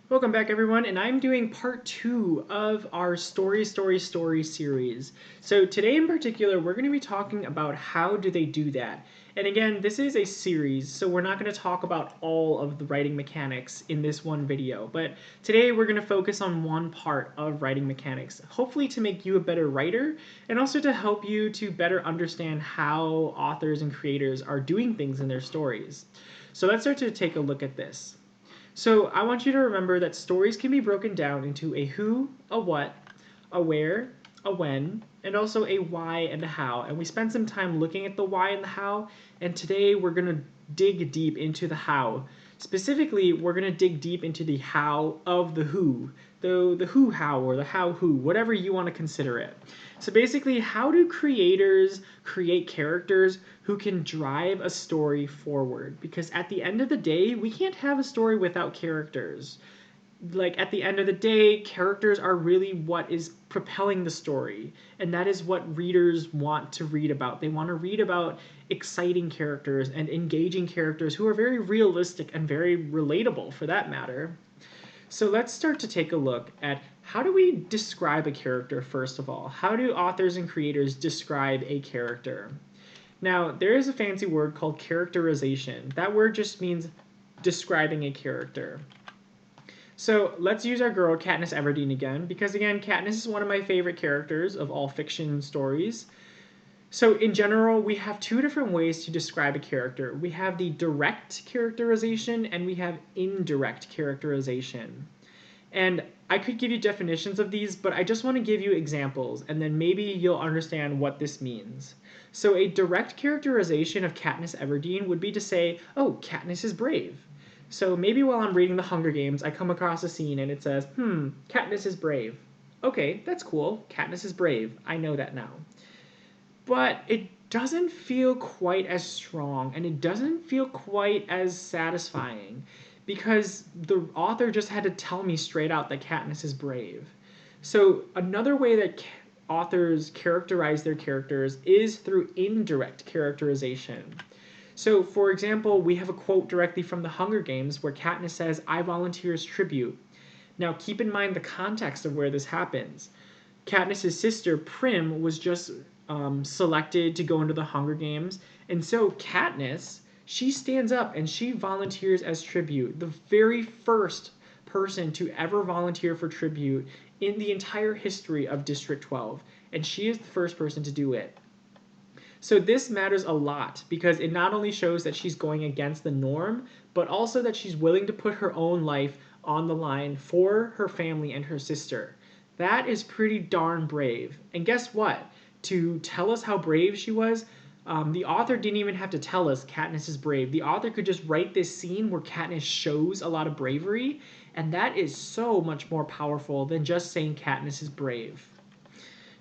Welcome back, everyone, and I'm doing part 2 of our Story series. So today in particular, we're going to be talking about how do they do that. And again, this is a series, so we're not going to talk about all of the writing mechanics in this one video. But today we're going to focus on one part of writing mechanics, hopefully to make you a better writer, and also to help you to better understand how authors and creators are doing things in their stories. So let's start to take a look at this. So I want you to remember that stories can be broken down into a who, a what, a where, a when, and also a why and a how. And we spent some time looking at the why and the how, and today we're going to dig deep into the how. Specifically, we're going to dig deep into the how of the who, the who how or the how who, whatever you want to consider it. So basically, how do creators create characters who can drive a story forward? Because at the end of the day, we can't have a story without characters. Like, at the end of the day, characters are really what is propelling the story, and that is what readers want to read about. They want to read about exciting characters and engaging characters who are very realistic and very relatable, for that matter. So let's start to take a look at how do we describe a character, first of all? How do authors and creators describe a character? Now, there is a fancy word called characterization. That word just means describing a character. So let's use our girl Katniss Everdeen again, because again, Katniss is one of my favorite characters of all fiction stories. So in general, we have two different ways to describe a character. We have the direct characterization and we have indirect characterization. And I could give you definitions of these, but I just want to give you examples, and then maybe you'll understand what this means. So a direct characterization of Katniss Everdeen would be to say, oh, Katniss is brave. So maybe while I'm reading The Hunger Games, I come across a scene and it says, Katniss is brave. Okay, that's cool. Katniss is brave. I know that now. But it doesn't feel quite as strong, and it doesn't feel quite as satisfying, because the author just had to tell me straight out that Katniss is brave. So another way that authors characterize their characters is through indirect characterization. So, for example, we have a quote directly from The Hunger Games where Katniss says, I volunteer as tribute. Now, keep in mind the context of where this happens. Katniss's sister, Prim, was just selected to go into the Hunger Games, and so Katniss, she stands up and she volunteers as tribute, the very first person to ever volunteer for tribute in the entire history of District 12, and she is the first person to do it. So this matters a lot because it not only shows that she's going against the norm, but also that she's willing to put her own life on the line for her family and her sister. That is pretty darn brave. And guess what? To tell us how brave she was, the author didn't even have to tell us Katniss is brave. The author could just write this scene where Katniss shows a lot of bravery, and that is so much more powerful than just saying Katniss is brave.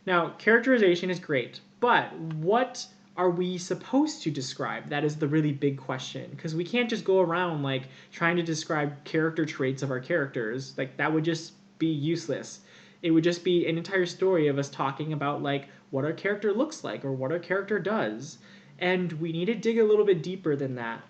Now, characterization is great, but what are we supposed to describe? That is the really big question, because we can't just go around like trying to describe character traits of our characters. Like, that would just be useless. It would just be an entire story of us talking about like what our character looks like or what our character does. And we need to dig a little bit deeper than that.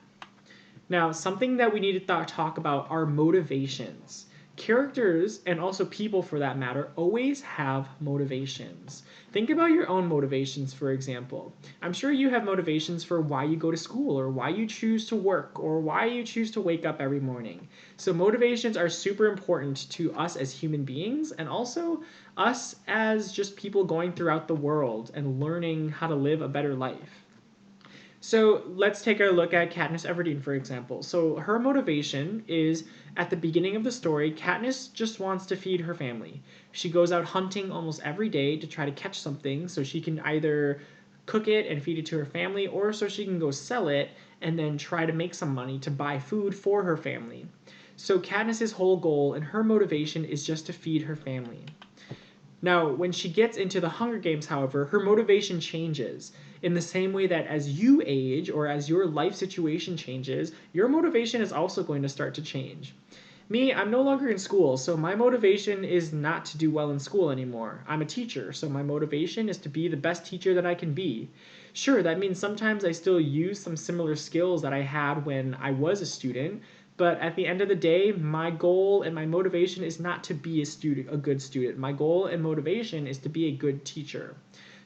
Now, something that we need to talk about are motivations. Characters, and also people for that matter, always have motivations. Think about your own motivations, for example. I'm sure you have motivations for why you go to school, or why you choose to work, or why you choose to wake up every morning. So motivations are super important to us as human beings, and also us as just people going throughout the world and learning how to live a better life. So let's take a look at Katniss Everdeen, for example. So her motivation is, at the beginning of the story, Katniss just wants to feed her family. She goes out hunting almost every day to try to catch something so she can either cook it and feed it to her family, or so she can go sell it and then try to make some money to buy food for her family. So Katniss's whole goal and her motivation is just to feed her family. Now, when she gets into the Hunger Games, however, her motivation changes. In the same way that as you age or as your life situation changes, your motivation is also going to start to change. Me, I'm no longer in school, so my motivation is not to do well in school anymore. I'm a teacher, so my motivation is to be the best teacher that I can be. Sure, that means sometimes I still use some similar skills that I had when I was a student, But at the end of the day, my goal and my motivation is not to be a good student. My goal and motivation is to be a good teacher.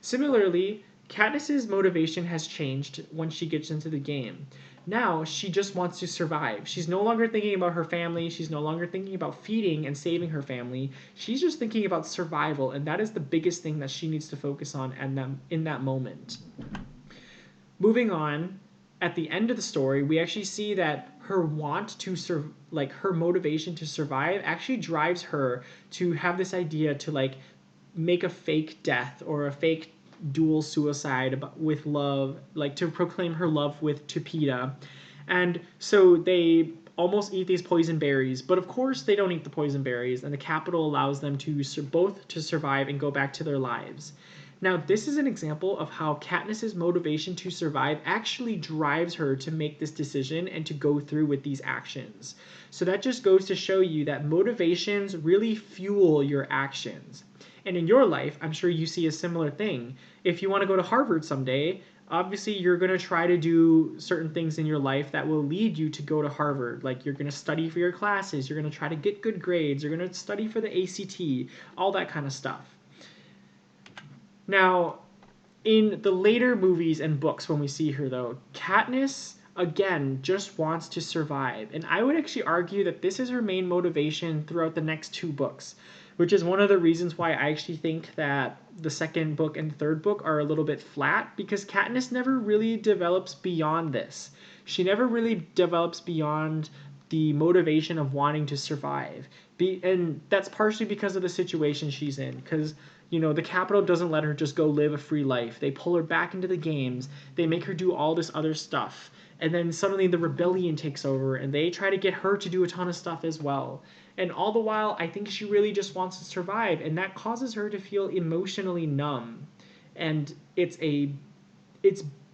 Similarly, Katniss's motivation has changed when she gets into the game. Now she just wants to survive. She's no longer thinking about her family. She's no longer thinking about feeding and saving her family. She's just thinking about survival, and that is the biggest thing that she needs to focus on in that moment. Moving on, at the end of the story, we actually see that her her motivation to survive actually drives her to have this idea to make a fake death or a fake dual suicide with love, like to proclaim her love with Tupida. And so they almost eat these poison berries, but of course they don't eat the poison berries, and the capital allows them to both to survive and go back to their lives. Now, this is an example of how Katniss's motivation to survive actually drives her to make this decision and to go through with these actions. So that just goes to show you that motivations really fuel your actions. And in your life, I'm sure you see a similar thing. If you want to go to Harvard someday, obviously you're going to try to do certain things in your life that will lead you to go to Harvard. Like you're going to study for your classes, you're going to try to get good grades, you're going to study for the ACT, all that kind of stuff. Now, in the later movies and books when we see her, though, Katniss, again, just wants to survive. And I would actually argue that this is her main motivation throughout the next two books, which is one of the reasons why I actually think that the second book and third book are a little bit flat, because Katniss never really develops beyond this. She never really develops beyond the motivation of wanting to survive. And that's partially because of the situation she's in, because the capital doesn't let her just go live a free life. They pull her back into the games. They make her do all this other stuff. And then suddenly the rebellion takes over, and they try to get her to do a ton of stuff as well. And all the while, I think she really just wants to survive, and that causes her to feel emotionally numb. And it's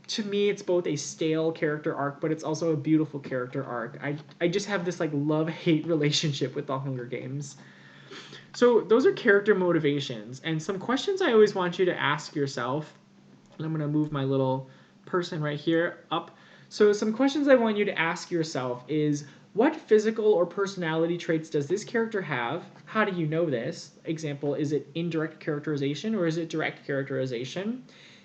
to me, it's both a stale character arc, but it's also a beautiful character arc. I just have this love-hate relationship with the Hunger Games. So those are character motivations, and some questions I always want you to ask yourself. And I'm going to move my little person right here up. So some questions I want you to ask yourself is, what physical or personality traits does this character have? How do you know this? Example, is it indirect characterization or is it direct characterization?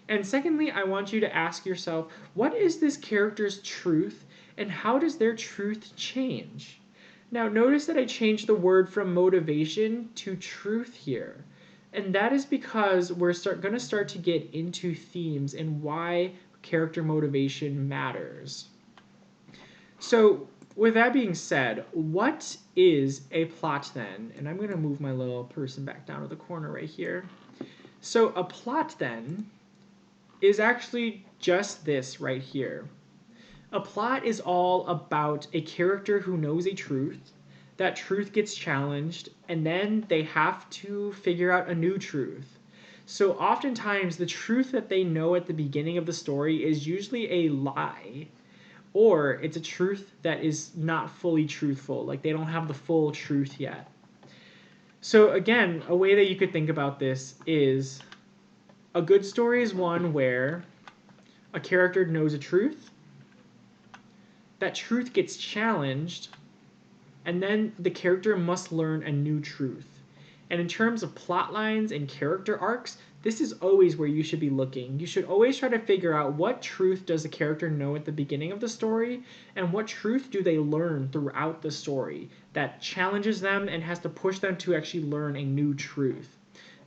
And secondly, I want you to ask yourself, what is this character's truth, and how does their truth change? Now, notice that I changed the word from motivation to truth here. And that is because we're going to start to get into themes and why character motivation matters. So, with that being said, what is a plot then? And I'm going to move my little person back down to the corner right here. So, a plot then is actually just this right here. A plot is all about a character who knows a truth. That truth gets challenged, and then they have to figure out a new truth. So oftentimes, the truth that they know at the beginning of the story is usually a lie, or it's a truth that is not fully truthful, like they don't have the full truth yet. So again, a way that you could think about this is a good story is one where a character knows a truth, that truth gets challenged, and then the character must learn a new truth. And in terms of plot lines and character arcs, this is always where you should be looking. You should always try to figure out what truth does the character know at the beginning of the story, and what truth do they learn throughout the story that challenges them and has to push them to actually learn a new truth.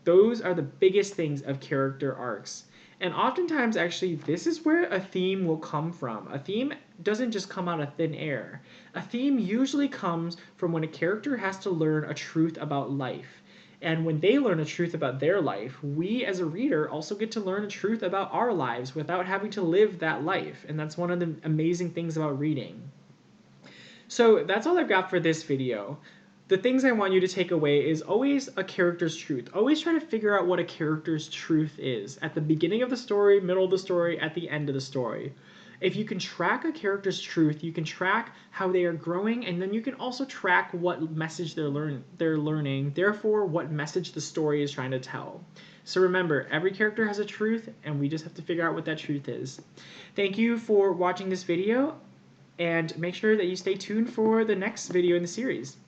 Those are the biggest things of character arcs. And oftentimes, actually, this is where a theme will come from. A theme doesn't just come out of thin air. A theme usually comes from when a character has to learn a truth about life. And when they learn a truth about their life, we as a reader also get to learn a truth about our lives without having to live that life. And that's one of the amazing things about reading. So that's all I've got for this video. The things I want you to take away is always a character's truth. Always try to figure out what a character's truth is at the beginning of the story, middle of the story, at the end of the story. If you can track a character's truth, you can track how they are growing, and then you can also track what message they're learning, therefore what message the story is trying to tell. So remember, every character has a truth, and we just have to figure out what that truth is. Thank you for watching this video, and make sure that you stay tuned for the next video in the series.